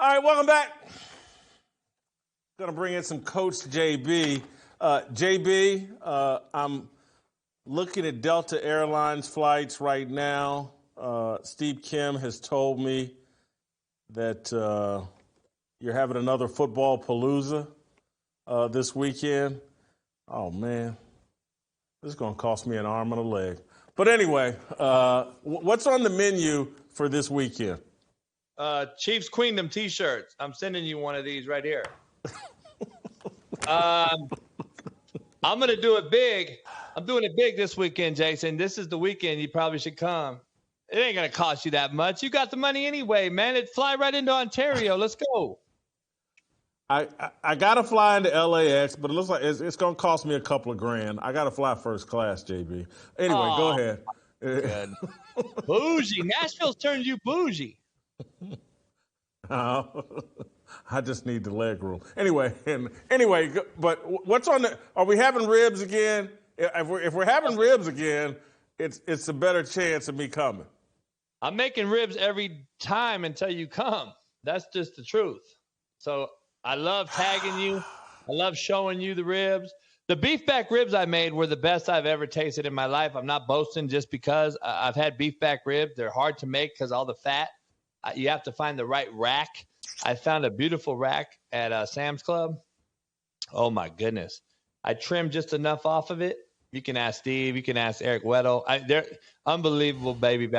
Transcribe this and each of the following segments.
All right, welcome back. Going to bring in some Coach JB. JB, I'm looking at Delta Airlines flights right now. Steve Kim has told me that you're having another football palooza this weekend. Oh, man. This is going to cost me an arm and a leg. But anyway, what's on the menu for this weekend? Chiefs Queendom T-shirts. I'm sending you one of these right here. I'm going to do it big. I'm doing it big this weekend, Jason. This is the weekend you probably should come. It ain't going to cost you that much. You got the money anyway, man. It fly right into Ontario. Let's go. I got to fly into LAX, but it looks like it's going to cost me a couple of grand. I got to fly first class, JB. Anyway, go ahead. Good. Bougie. Nashville's turned you bougie. I just need the leg room. Anyway, but what's on the? Are we having ribs again? If we're having ribs again, it's a better chance of me coming. I'm making ribs every time until you come. That's just the truth. So I love tagging you. I love showing you the ribs. The beef back ribs I made were the best I've ever tasted in my life. I'm not boasting just because I've had beef back ribs. They're hard to make because all the fat. You have to find the right rack. I found a beautiful rack at Sam's Club. Oh, my goodness. I trimmed just enough off of it. You can ask Steve. You can ask Eric Weddle. They're unbelievable beef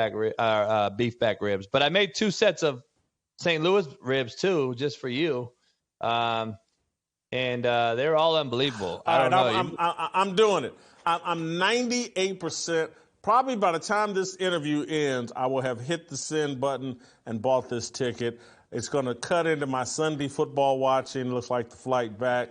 back ribs. But I made 2 sets of St. Louis ribs, too, just for you. And they're all unbelievable. I'm doing it. I'm 98%. Probably by the time this interview ends, I will have hit the send button and bought this ticket. It's going to cut into my Sunday football watching. Looks like the flight back.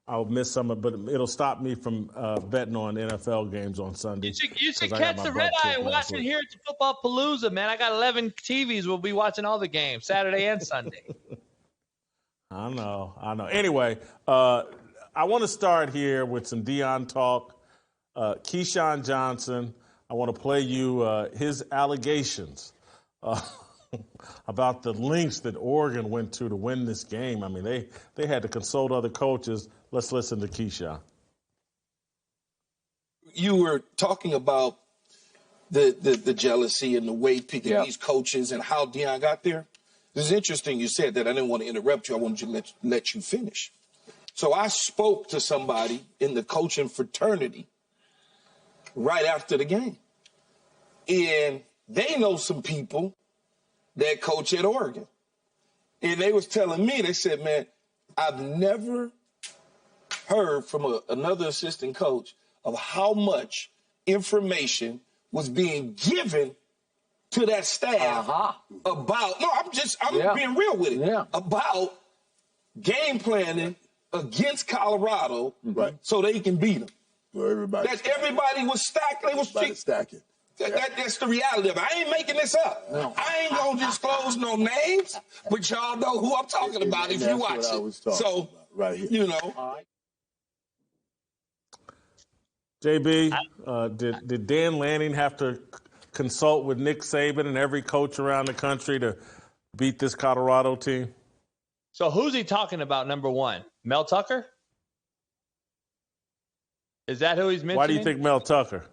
I'll miss some of it, but it'll stop me from betting on NFL games on Sunday. You should catch the red eye and watch it here at the Football Palooza, man. I got 11 TVs. We'll be watching all the games, Saturday and Sunday. I know. Anyway, I want to start here with some Deion talk. Keyshawn Johnson. I want to play you his allegations about the lengths that Oregon went to win this game. I mean, they had to consult other coaches. Let's listen to Keyshawn. You were talking about the jealousy and the way picking these coaches and how Deion got there. This is interesting you said that. I didn't want to interrupt you. I wanted to let you finish. So I spoke to somebody in the coaching fraternity right after the game. And they know some people that coach at Oregon. And they was telling me, they said, man, I've never heard from another assistant coach of how much information was being given to that staff about, I'm being real with it, about game planning against Colorado so they can beat them. Everybody was stacked. They was stacking. That's the reality of it. I ain't making this up. No. I ain't going to disclose no names, but y'all know who I'm talking about if you watch it. So, right here. You know. JB, did Dan Lanning have to consult with Nick Saban and every coach around the country to beat this Colorado team? So who's he talking about, number one? Mel Tucker? Is that who he's mentioning? Why do you think Mel Tucker?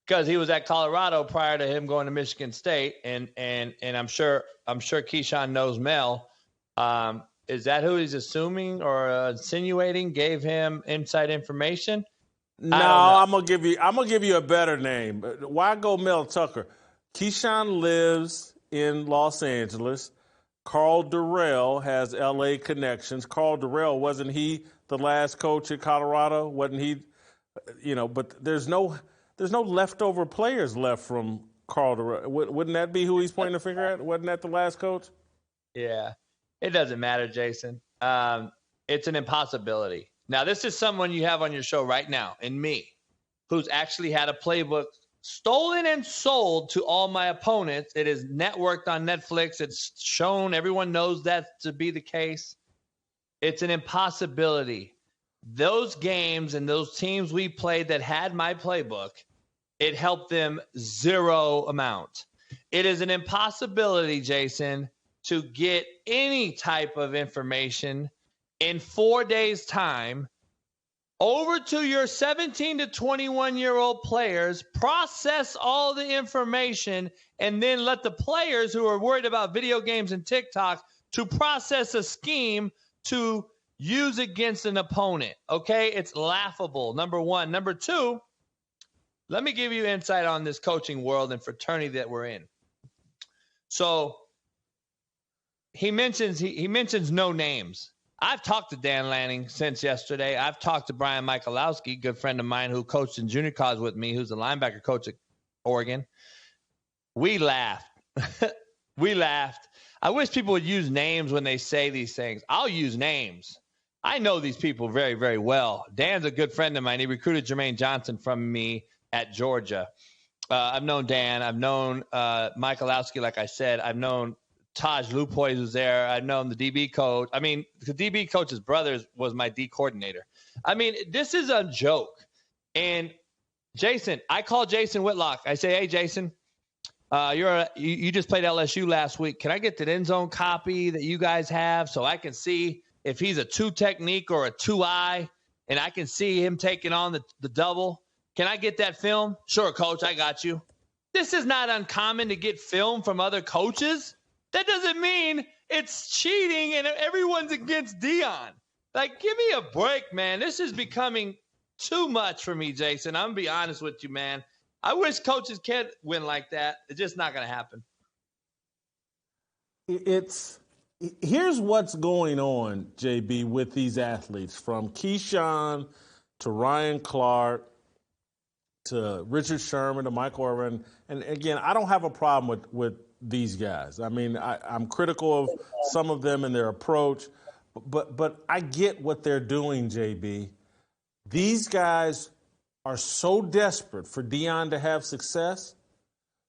Because he was at Colorado prior to him going to Michigan State, and I'm sure Keyshawn knows Mel. Is that who he's assuming or insinuating gave him inside information? No, I'm gonna give you a better name. Why go Mel Tucker? Keyshawn lives in Los Angeles. Carl Durrell has L.A. connections. Carl Durrell, wasn't he the last coach at Colorado? Wasn't he? But there's no leftover players left from Carl Durrell. Wouldn't that be who he's pointing the finger at? Wasn't that the last coach? Yeah. It doesn't matter, Jason. It's an impossibility. Now, this is someone you have on your show right now, and me, who's actually had a playbook stolen and sold to all my opponents. It is networked on Netflix. It's shown. Everyone knows that to be the case. It's an impossibility. Those games and those teams we played that had my playbook, it helped them zero amount. It is an impossibility, Jason, to get any type of information in 4 days' time over to your 17 to 21-year-old players, process all the information, and then let the players who are worried about video games and TikTok to process a scheme to use against an opponent. Okay? It's laughable, number one. Number two, let me give you insight on this coaching world and fraternity that we're in. So he mentions no names. I've talked to Dan Lanning since yesterday. I've talked to Brian Michalowski, good friend of mine who coached in junior college with me, who's a linebacker coach at Oregon. We laughed. We laughed. I wish people would use names when they say these things. I'll use names. I know these people very, very well. Dan's a good friend of mine. He recruited Jermaine Johnson from me at Georgia. I've known Dan. I've known Michalowski, like I said. I've known Taj Lupoy was there. I've known the DB coach. I mean, the DB coach's brother was my D coordinator. I mean, this is a joke. And Jason, I call Jason Whitlock. I say, hey, Jason, you just played LSU last week. Can I get the end zone copy that you guys have so I can see if he's a two technique or a two eye, and I can see him taking on the double? Can I get that film? Sure, coach, I got you. This is not uncommon to get film from other coaches. That doesn't mean it's cheating and everyone's against Deion. Like, give me a break, man. This is becoming too much for me, Jason. I'm going to be honest with you, man. I wish coaches can't win like that. It's just not going to happen. Here's what's going on, JB, with these athletes, from Keyshawn to Ryan Clark to Richard Sherman to Michael Irvin. And again, I don't have a problem with these guys. I mean, I'm critical of some of them and their approach, but I get what they're doing, JB. These guys are so desperate for Deion to have success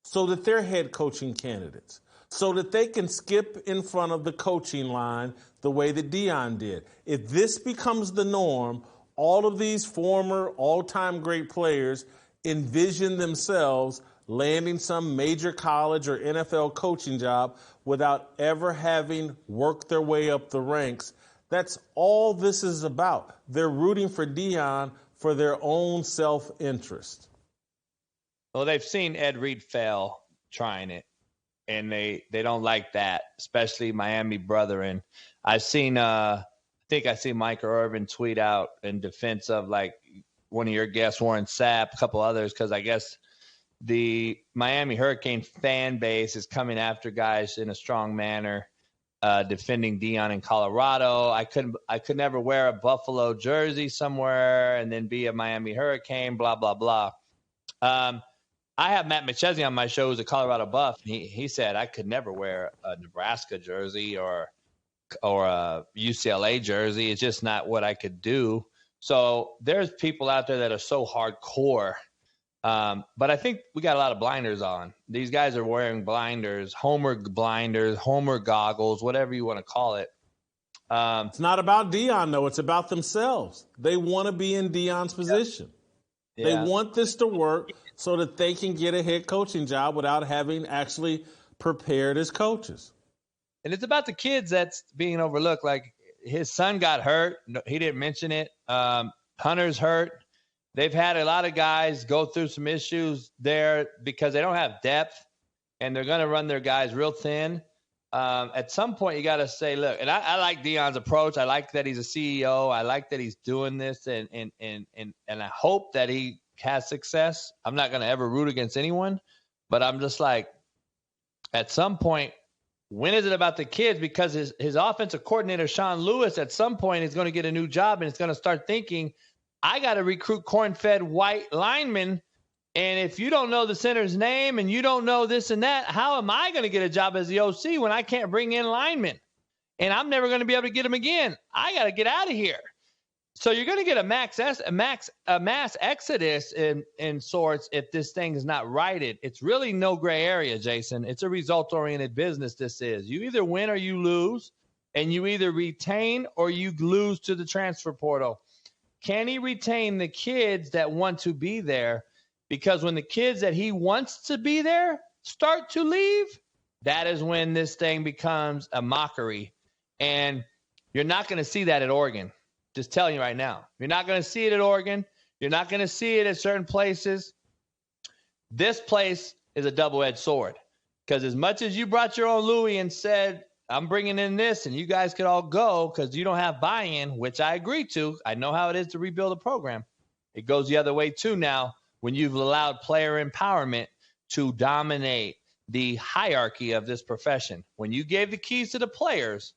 so that they're head coaching candidates, so that they can skip in front of the coaching line the way that Deion did. If this becomes the norm, all of these former all-time great players envision themselves landing some major college or NFL coaching job without ever having worked their way up the ranks. That's all this is about. They're rooting for Deion for their own self-interest. Well, they've seen Ed Reed fail trying it, and they don't like that, especially Miami brethren. I think I see Michael Irvin tweet out in defense of, like, one of your guests, Warren Sapp, a couple others, because I guess the Miami Hurricane fan base is coming after guys in a strong manner, defending Deion in Colorado. I could never wear a Buffalo jersey somewhere and then be a Miami Hurricane, blah, blah, blah. I have Matt McChesney on my show, who's a Colorado Buff, and he said I could never wear a Nebraska jersey or a UCLA jersey. It's just not what I could do. So there's people out there that are so hardcore. But I think we got a lot of blinders on. These guys are wearing blinders, Homer goggles, whatever you want to call it. It's not about Deion, though. It's about themselves. They want to be in Deion's position. Yeah. They want this to work so that they can get a head coaching job without having actually prepared as coaches. And it's about the kids that's being overlooked. Like, his son got hurt. He didn't mention it. Hunter's hurt. They've had a lot of guys go through some issues there because they don't have depth, and they're going to run their guys real thin. At some point, you got to say, look, and I like Deion's approach. I like that he's a CEO. I like that he's doing this, and I hope that he has success. I'm not going to ever root against anyone, but I'm just like, at some point, when is it about the kids? Because his offensive coordinator, Sean Lewis, at some point is going to get a new job, and it's going to start thinking, I got to recruit corn-fed white linemen, and if you don't know the center's name and you don't know this and that, how am I going to get a job as the OC when I can't bring in linemen? And I'm never going to be able to get them again. I got to get out of here. So you're going to get a mass exodus in sorts if this thing is not righted. It's really no gray area, Jason. It's a result-oriented business, this is. You either win or you lose, and you either retain or you lose to the transfer portal. Can he retain the kids that want to be there? Because when the kids that he wants to be there start to leave, that is when this thing becomes a mockery. And you're not going to see that at Oregon. Just telling you right now. You're not going to see it at Oregon. You're not going to see it at certain places. This place is a double-edged sword. Because as much as you brought your own Louis and said, I'm bringing in this and you guys could all go because you don't have buy-in, which I agree to. I know how it is to rebuild a program. It goes the other way too now when you've allowed player empowerment to dominate the hierarchy of this profession. When you gave the keys to the players,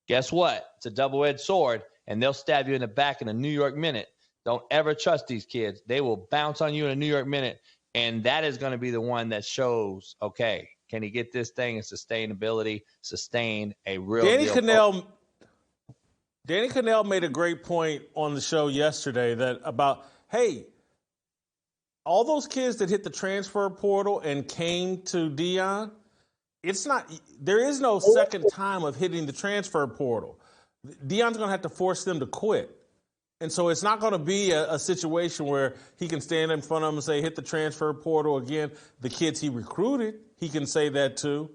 guess what? It's a double-edged sword, and they'll stab you in the back in a New York minute. Don't ever trust these kids. They will bounce on you in a New York minute, and that is going to be the one that shows, okay, can he get this thing in sustainability, sustain a real deal? Danny Cannell made a great point on the show yesterday that about, hey, all those kids that hit the transfer portal and came to Deion, there is no second time of hitting the transfer portal. Deion's going to have to force them to quit. And so it's not going to be a situation where he can stand in front of them and say, hit the transfer portal again. The kids he recruited, he can say that too.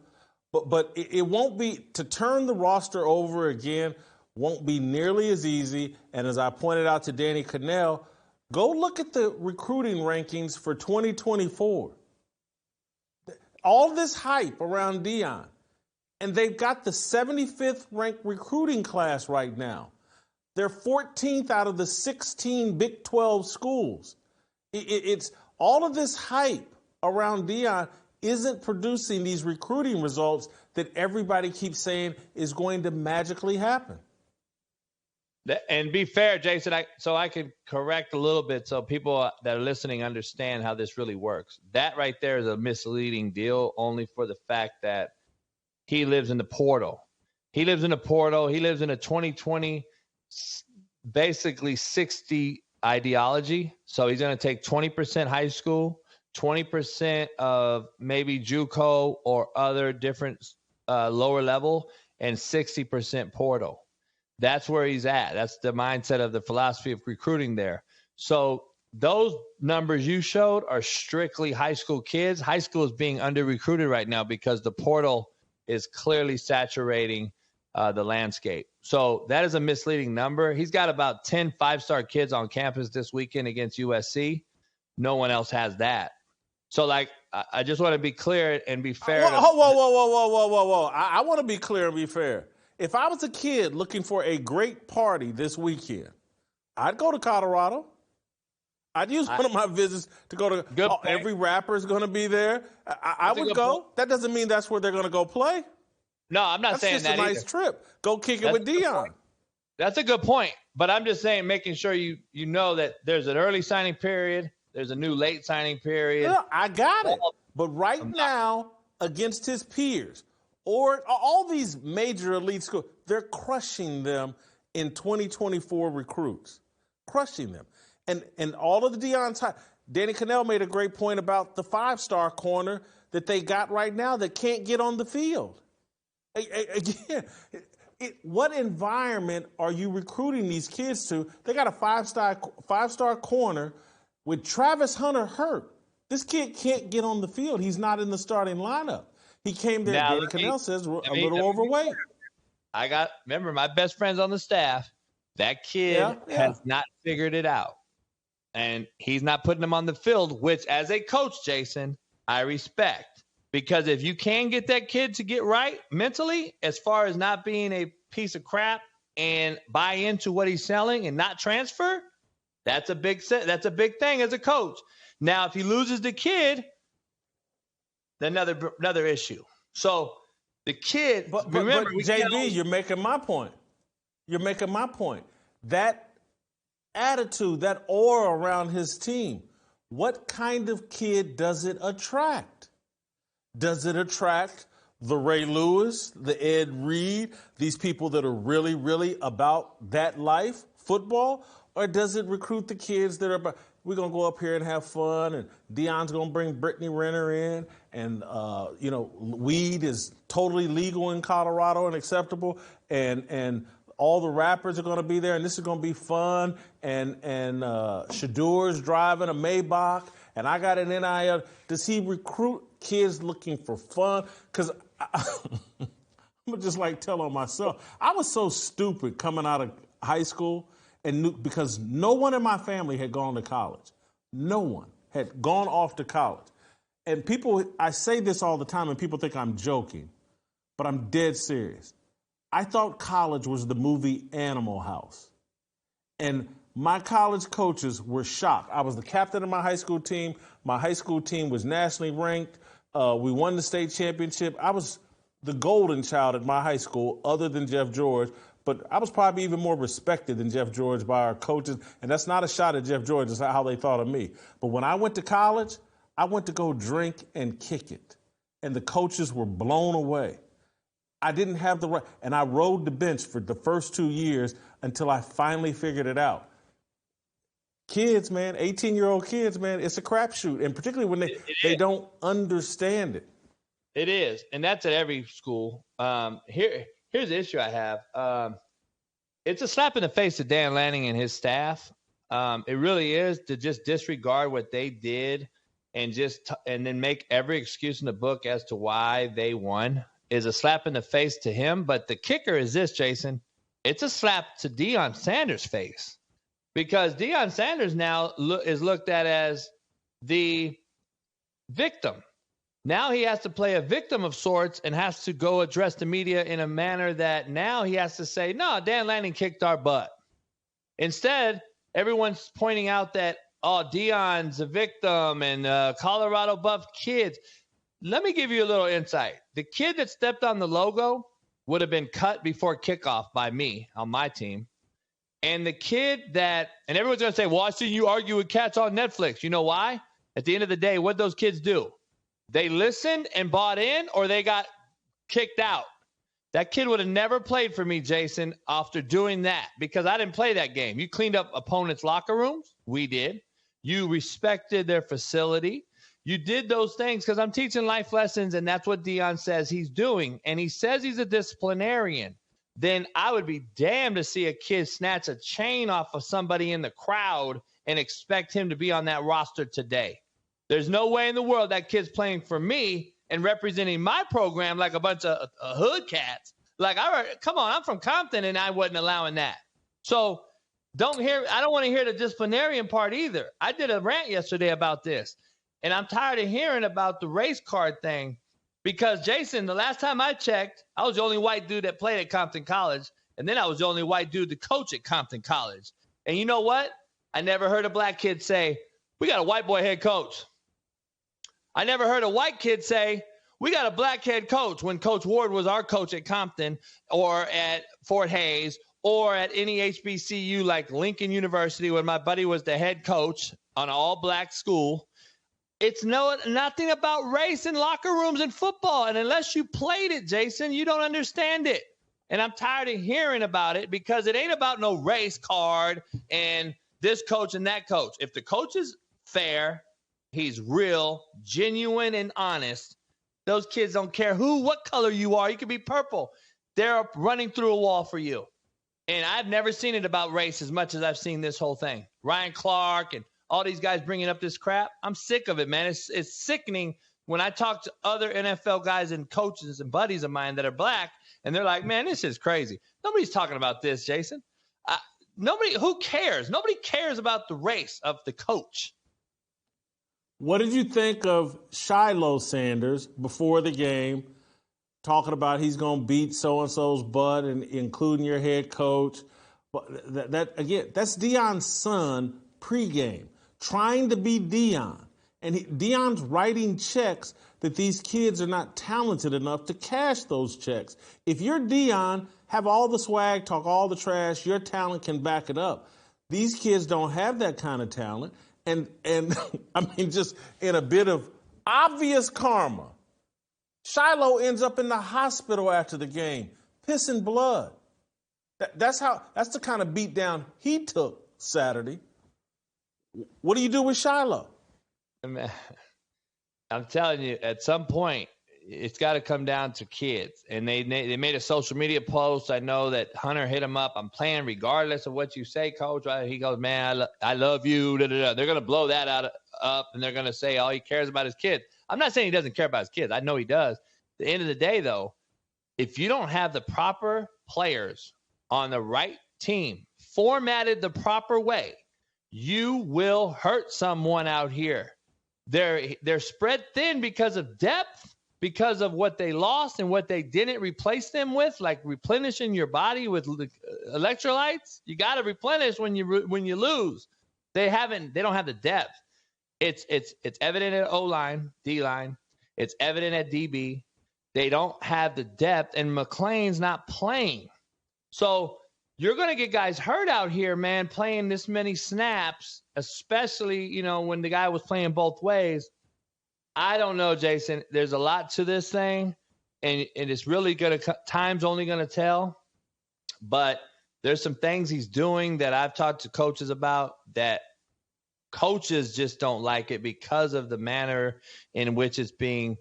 But it won't be, to turn the roster over again, won't be nearly as easy. And as I pointed out to Danny Cannell, go look at the recruiting rankings for 2024. All this hype around Deion, and they've got the 75th ranked recruiting class right now. They're 14th out of the 16 Big 12 schools. It's all of this hype around Deion isn't producing these recruiting results that everybody keeps saying is going to magically happen. And be fair, Jason, so I could correct a little bit so people that are listening understand how this really works. That right there is a misleading deal only for the fact that he lives in the portal. He lives in the portal. He lives in a 2020, basically 60 ideology. So he's going to take 20% high school, 20% of maybe JUCO or other different lower level, and 60% portal. That's where he's at. That's the mindset of the philosophy of recruiting there. So those numbers you showed are strictly high school kids. High school is being under-recruited right now because the portal is clearly saturating the landscape. So that is a misleading number. He's got about 10 five-star kids on campus this weekend against USC. No one else has that. So, I just want to be clear and be fair. Whoa. I want to be clear and be fair. If I was a kid looking for a great party this weekend, I'd go to Colorado. I'd use one of my visits to go to every rapper is going to be there. I would go. Point. That doesn't mean that's where they're going to go play. No, I'm not saying that. That's just a nice trip. Go kick it with Deion. That's a good point. But I'm just saying, making sure you know that there's an early signing period. There's a new late signing period. Yeah, I got it. But right now, against his peers, or all these major elite schools, they're crushing them in 2024 recruits. Crushing them. And all of the Deion time. Danny Cannell made a great point about the five-star corner that they got right now that can't get on the field. Again, what environment are you recruiting these kids to? They got a five-star corner with Travis Hunter hurt. This kid can't get on the field. He's not in the starting lineup. He came there, Danny Cannell says, a little overweight. Remember, my best friend's on the staff. That kid has not figured it out. And he's not putting him on the field, which as a coach, Jason, I respect. Because if you can get that kid to get right mentally, as far as not being a piece of crap and buy into what he's selling and not transfer, that's a big thing as a coach. Now, if he loses the kid, another issue. So the kid, but JB, you're making my point. That attitude, that aura around his team, what kind of kid does it attract? Does it attract the Ray Lewis, the Ed Reed, these people that are really, really about that life, football? Or does it recruit the kids that are about, we're going to go up here and have fun, and Deion's going to bring Brittany Renner in, and, weed is totally legal in Colorado and acceptable, and all the rappers are going to be there, and this is going to be fun, and Shadur's driving a Maybach, and I got an NIL. Does he recruit kids looking for fun? Because I'm just like tell on myself. I was so stupid coming out of high school because no one in my family had gone to college. No one had gone off to college. And I say this all the time and people think I'm joking, but I'm dead serious. I thought college was the movie Animal House. And my college coaches were shocked. I was the captain of my high school team. My high school team was nationally ranked. We won the state championship. I was the golden child at my high school, other than Jeff George. But I was probably even more respected than Jeff George by our coaches. And that's not a shot at Jeff George. It's how they thought of me. But when I went to college, I went to go drink and kick it. And the coaches were blown away. I didn't have the right. And I rode the bench for the first 2 years until I finally figured it out. Kids, man, 18-year-old kids, man, it's a crapshoot. And particularly when they don't understand it. It is. And that's at every school. Here's the issue I have. It's a slap in the face to Dan Lanning and his staff. It really is, to just disregard what they did and then make every excuse in the book as to why they won is a slap in the face to him. But the kicker is this, Jason. It's a slap to Deion Sanders' face, because Deion Sanders now is looked at as the victim. Now he has to play a victim of sorts and has to go address the media in a manner that now he has to say, no, Dan Lanning kicked our butt. Instead, everyone's pointing out that, oh, Deion's a victim and Colorado buff kids. Let me give you a little insight. The kid that stepped on the logo would have been cut before kickoff by me on my team. And the kid and everyone's going to say, well, I see you argue with cats on Netflix. You know why? At the end of the day, what those kids do? They listened and bought in, or they got kicked out. That kid would have never played for me, Jason, after doing that, because I didn't play that game. You cleaned up opponents' locker rooms. We did. You respected their facility. You did those things because I'm teaching life lessons, and that's what Deion says he's doing. And he says he's a disciplinarian. Then I would be damned to see a kid snatch a chain off of somebody in the crowd and expect him to be on that roster today. There's no way in the world that kid's playing for me and representing my program like a bunch of hood cats. Come on, I'm from Compton, and I wasn't allowing that. So I don't want to hear the disciplinarian part either. I did a rant yesterday about this, and I'm tired of hearing about the race card thing because, Jason, the last time I checked, I was the only white dude that played at Compton College, and then I was the only white dude to coach at Compton College. And you know what? I never heard a black kid say, we got a white boy head coach. I never heard a white kid say, we got a black head coach, when Coach Ward was our coach at Compton or at Fort Hays or at any HBCU like Lincoln University when my buddy was the head coach on an all-black school. It's nothing about race in locker rooms and football. And unless you played it, Jason, you don't understand it. And I'm tired of hearing about it because it ain't about no race card and this coach and that coach. If the coach is fair, he's real, genuine, and honest, those kids don't care what color you are. You could be purple. They're running through a wall for you. And I've never seen it about race as much as I've seen this whole thing. Ryan Clark and all these guys bringing up this crap. I'm sick of it, man. It's sickening when I talk to other NFL guys and coaches and buddies of mine that are black, and they're like, man, this is crazy. Nobody's talking about this, Jason. Who cares? Nobody cares about the race of the coach. What did you think of Shiloh Sanders before the game, talking about he's going to beat so-and-so's butt, and including your head coach? That's Deion's son pregame, trying to be Deion. And Deion's writing checks that these kids are not talented enough to cash those checks. If you're Deion, have all the swag, talk all the trash, your talent can back it up. These kids don't have that kind of talent. And I mean, just in a bit of obvious karma, Shiloh ends up in the hospital after the game, pissing blood. That's the kind of beatdown he took Saturday. What do you do with Shiloh? I'm telling you, at some point, it's got to come down to kids. And they made a social media post. I know that Hunter hit him up. I'm playing regardless of what you say, Coach. He goes, man, I love you. Da, da, da. They're going to blow that up, and they're going to say all he cares about his kids. I'm not saying he doesn't care about his kids. I know he does. the end of the day, though, if you don't have the proper players on the right team, formatted the proper way, you will hurt someone out here. They're spread thin because of depth, because of what they lost and what they didn't replace them with, like replenishing your body with electrolytes. You got to replenish when you lose. They don't have the depth. It's evident at O-line, D-line. It's evident at DB. They don't have the depth, and McClain's not playing. So you're going to get guys hurt out here, man, playing this many snaps, especially, when the guy was playing both ways. I don't know, Jason. There's a lot to this thing, and it's really time's only going to tell. But there's some things he's doing that I've talked to coaches about that coaches just don't like it because of the manner in which it's being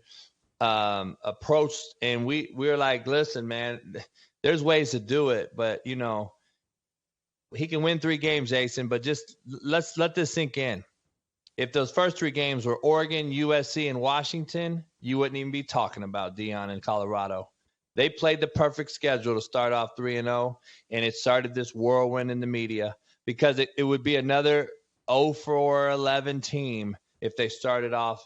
approached. And we're like, listen, man, there's ways to do it, but he can win 3 games, Jason, but just let's let this sink in. If those first 3 games were Oregon, USC, and Washington, you wouldn't even be talking about Deion in Colorado. They played the perfect schedule to start off 3-0, and it started this whirlwind in the media because it would be another 0-4-11 team if they started off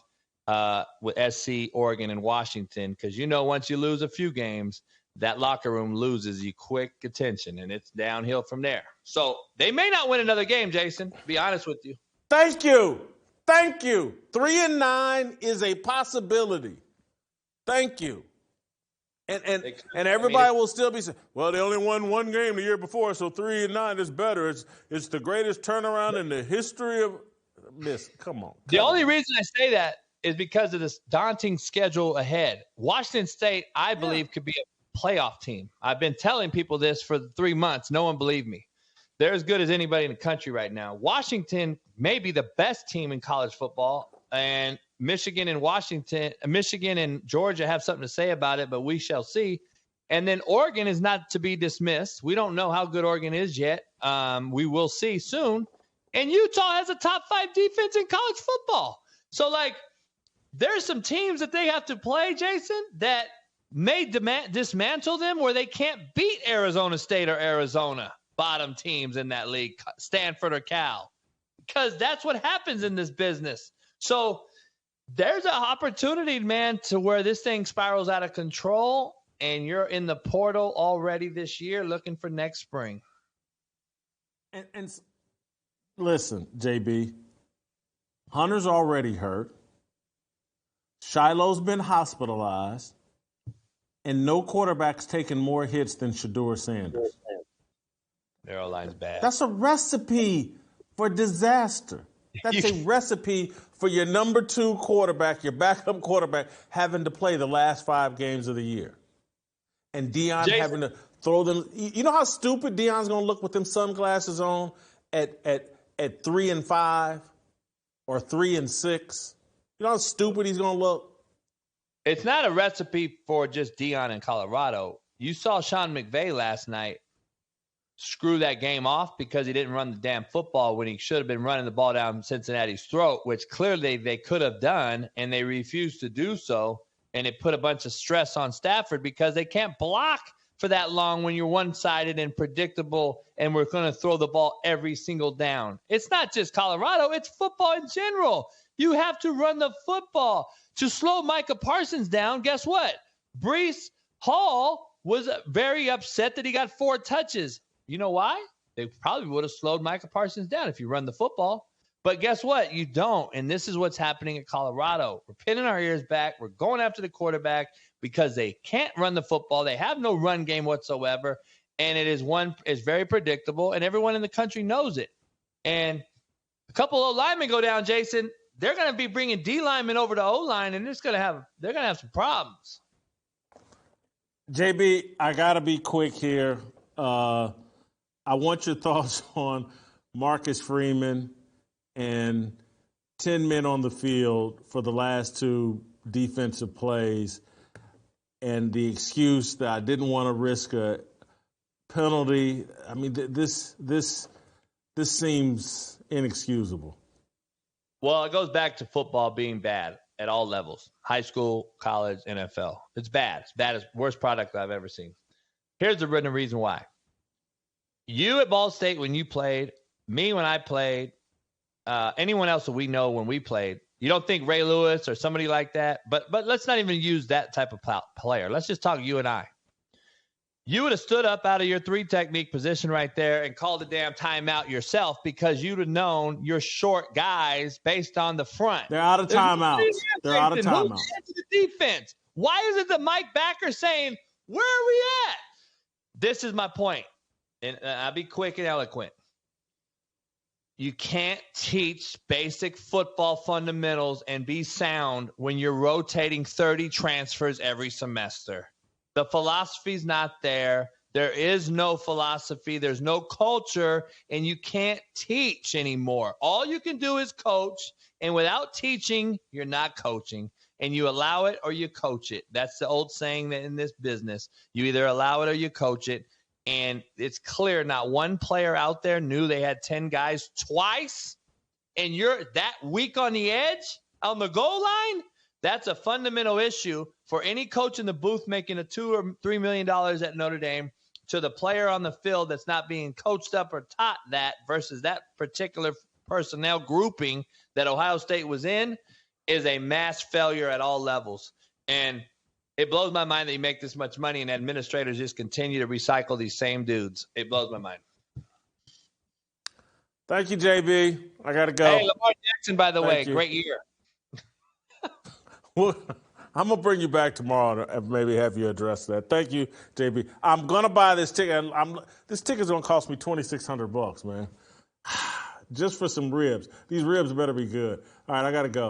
with SC, Oregon, and Washington, because once you lose a few games, that locker room loses you quick attention, and it's downhill from there. So they may not win another game, Jason, to be honest with you. Thank you. 3-9 is a possibility. Thank you. And everybody will still be saying, well, they only won 1 game the year before, so 3-9 is better. It's the greatest turnaround in the history of this. Come on. The only reason I say that is because of this daunting schedule ahead. Washington State, I believe, could be a playoff team. I've been telling people this for 3 months. No one believed me. They're as good as anybody in the country right now. Washington may be the best team in college football, and Michigan and Georgia have something to say about it, but we shall see. And then Oregon is not to be dismissed. We don't know how good Oregon is yet. We will see soon. And Utah has a top 5 defense in college football. So, there's some teams that they have to play, Jason, that may dismantle them where they can't beat Arizona State or Arizona, bottom teams in that league, Stanford or Cal, because that's what happens in this business. So there's an opportunity, man, to where this thing spirals out of control, and you're in the portal already this year looking for next spring. And listen, JB, Hunter's already hurt. Shiloh's been hospitalized, and no quarterback's taken more hits than Shedeur Sanders. Their O-line's bad. That's a recipe for disaster. That's a recipe for your number 2 quarterback, your backup quarterback, having to play the last 5 games of the year. And Deion having to throw them. You know how stupid Deion's going to look with them sunglasses on at 3-5 or 3-6? You know how stupid he's going to look? It's not a recipe for just Deion in Colorado. You saw Sean McVay last night screw that game off because he didn't run the damn football when he should have been running the ball down Cincinnati's throat, which clearly they could have done, and they refused to do so. And it put a bunch of stress on Stafford because they can't block for that long when you're one-sided and predictable and we're going to throw the ball every single down. It's not just Colorado. It's football in general. You have to run the football. To slow Micah Parsons down, guess what? Breece Hall was very upset that he got 4 touches. You know why? They probably would have slowed Micah Parsons down if you run the football. But guess what? You don't. And this is what's happening at Colorado. We're pinning our ears back. We're going after the quarterback because they can't run the football. They have no run game whatsoever. And it's very predictable, and everyone in the country knows it. And a couple of linemen go down, Jason. They're going to be bringing D linemen over to O-line, and they're going to have some problems. JB, I got to be quick here. I want your thoughts on Marcus Freeman and 10 men on the field for the last 2 defensive plays, and the excuse that I didn't want to risk a penalty. I mean, this seems inexcusable. Well, it goes back to football being bad. at all levels, high school, college, NFL. It's bad. It's bad. It's the worst product I've ever seen. Here's the written reason why. You at Ball State when you played, me when I played, anyone else that we know when we played, you don't think Ray Lewis or somebody like that, but let's not even use that type of player. Let's just talk you and I. You would have stood up out of your 3 technique position right there and called a damn timeout yourself because you'd have known you're short guys based on the front. They're out of timeouts. They're out of timeouts. Who's the defense? Why is it that Mike Backer saying, where are we at? This is my point, and I'll be quick and eloquent. You can't teach basic football fundamentals and be sound when you're rotating 30 transfers every semester. The philosophy's not there. There is no philosophy. There's no culture, and you can't teach anymore. All you can do is coach, and without teaching, you're not coaching. And you allow it or you coach it. That's the old saying that in this business. You either allow it or you coach it. And it's clear not one player out there knew they had 10 guys twice, and you're that weak on the edge on the goal line. That's a fundamental issue for any coach in the booth making a $2 or $3 million at Notre Dame to the player on the field that's not being coached up or taught that versus that particular personnel grouping that Ohio State was in is a mass failure at all levels. And it blows my mind that you make this much money and administrators just continue to recycle these same dudes. It blows my mind. Thank you, JB. I got to go. Hey, Lamar Jackson, by the way, great year. Well, I'm going to bring you back tomorrow and maybe have you address that. Thank you, JB. I'm going to buy this ticket. This ticket's going to cost me $2,600, man. Just for some ribs. These ribs better be good. All right, I got to go.